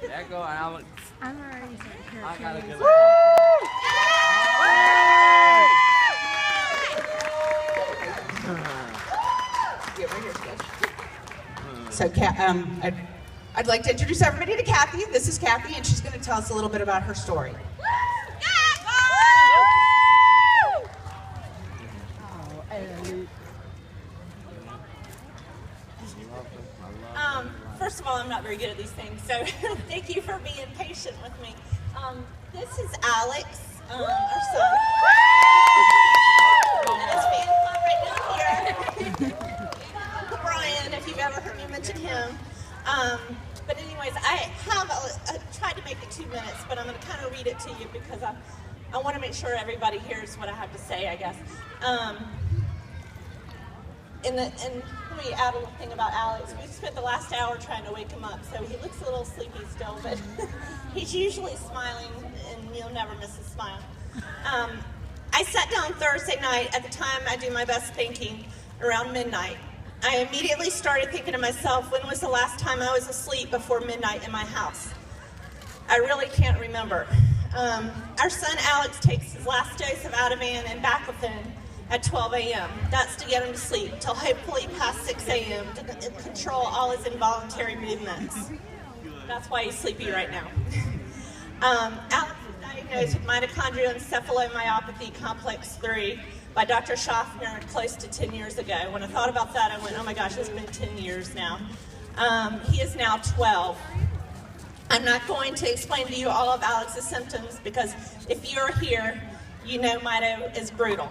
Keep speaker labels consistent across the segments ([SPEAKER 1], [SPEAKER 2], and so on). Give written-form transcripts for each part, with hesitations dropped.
[SPEAKER 1] There go Alex.
[SPEAKER 2] I'm already so
[SPEAKER 1] I gotta give it.
[SPEAKER 3] So, I'd like to introduce everybody to Kathy. This is Kathy, and she's going to tell us a little bit about her story.
[SPEAKER 4] First of all, I'm not very good at these things, so thank you for being patient with me. This is Alex, our son. And his fan club right down here. Brian, if you've ever heard me mention him. But anyways, I have tried to make it 2 minutes, but I'm going to kind of read it to you because I want to make sure everybody hears what I have to say, I guess. And let me add a little thing about Alex. We spent the last hour trying to wake him up, so he looks a little sleepy still, but he's usually smiling, and you'll never miss a smile. I sat down Thursday night at the time I do my best thinking, around midnight. I immediately started thinking to myself, when was the last time I was asleep before midnight in my house? I really can't remember. Our son Alex takes his last dose of Ativan and Baclofen at 12 a.m. That's to get him to sleep till hopefully past 6 a.m. to control all his involuntary movements. That's why he's sleepy right now. Alex was diagnosed with mitochondrial encephalomyopathy complex 3 by Dr. Schaffner close to 10 years ago. When I thought about that, I went, oh my gosh, it's been 10 years now. He is now 12. I'm not going to explain to you all of Alex's symptoms because if you're here, you know Mito is brutal.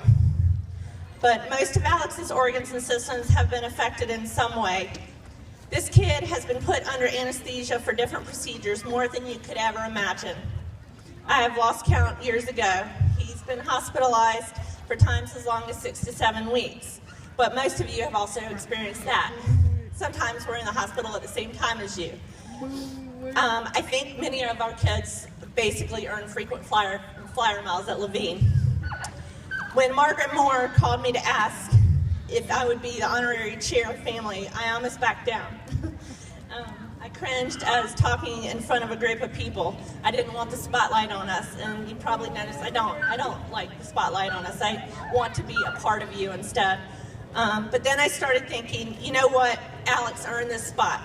[SPEAKER 4] But most of Alex's organs and systems have been affected in some way. This kid has been put under anesthesia for different procedures, more than you could ever imagine. I have lost count years ago. He's been hospitalized for times as long as 6 to 7 weeks. But most of you have also experienced that. Sometimes we're in the hospital at the same time as you. I think many of our kids basically earn frequent flyer miles at Levine. When Margaret Moore called me to ask if I would be the honorary chair of family, I almost backed down. I cringed as talking in front of a group of people. I didn't want the spotlight on us, and you probably noticed I don't like the spotlight on us. I want to be a part of you instead. But then I started thinking, you know what? Alex earned this spot.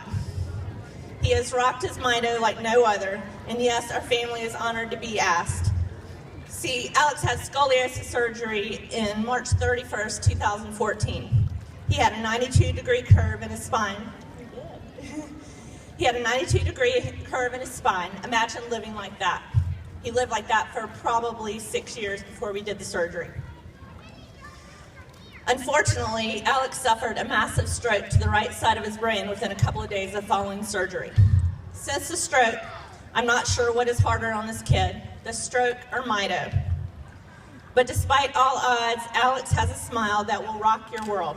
[SPEAKER 4] He has rocked his Mito like no other, and yes, our family is honored to be asked. See, Alex had scoliosis surgery in March 31st, 2014. He had a 92-degree curve in his spine. He had a 92-degree curve in his spine. Imagine living like that. He lived like that for probably 6 years before we did the surgery. Unfortunately, Alex suffered a massive stroke to the right side of his brain within a couple of days of following surgery. Since the stroke, I'm not sure what is harder on this kid, the stroke or Mito. But despite all odds, Alex has a smile that will rock your world.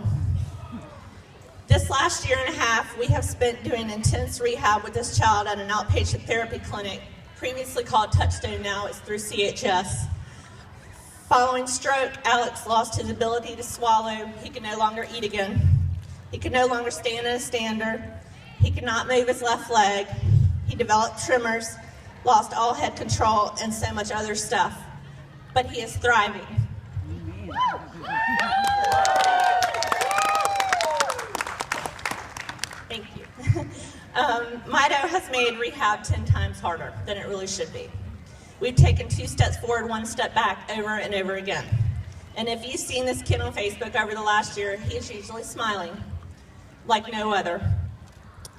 [SPEAKER 4] This last year and a half, we have spent doing intense rehab with this child at an outpatient therapy clinic, previously called Touchstone, now it's through CHS. Following stroke, Alex lost his ability to swallow. He could no longer eat again. He could no longer stand in a stander. He could not move his left leg. He developed tremors, lost all head control, and so much other stuff. But he is thriving. Thank you. Mito has made rehab 10 times harder than it really should be. We've taken 2 steps forward, 1 step back, over and over again. And if you've seen this kid on Facebook over the last year, he is usually smiling like no other.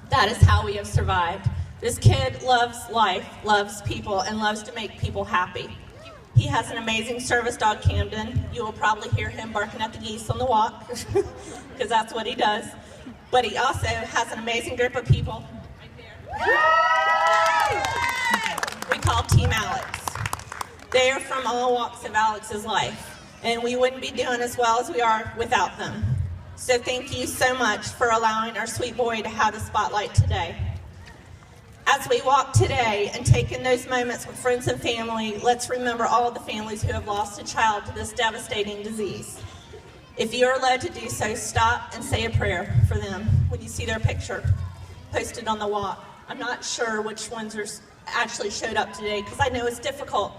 [SPEAKER 4] That is how we have survived. This kid loves life, loves people, and loves to make people happy. He has an amazing service dog, Camden. You will probably hear him barking at the geese on the walk, because that's what he does. But he also has an amazing group of people right there. We call Team Alex. They are from all walks of Alex's life, and we wouldn't be doing as well as we are without them. So thank you so much for allowing our sweet boy to have the spotlight today. As we walk today and take in those moments with friends and family, let's remember all of the families who have lost a child to this devastating disease. If you are led to do so, stop and say a prayer for them when you see their picture posted on the walk. I'm not sure which ones actually showed up today because I know it's difficult.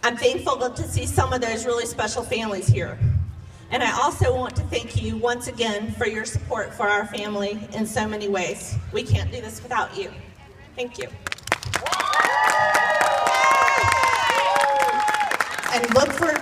[SPEAKER 4] I'm thankful to see some of those really special families here. And I also want to thank you once again for your support for our family in so many ways. We can't do this without you. Thank you.
[SPEAKER 3] And look for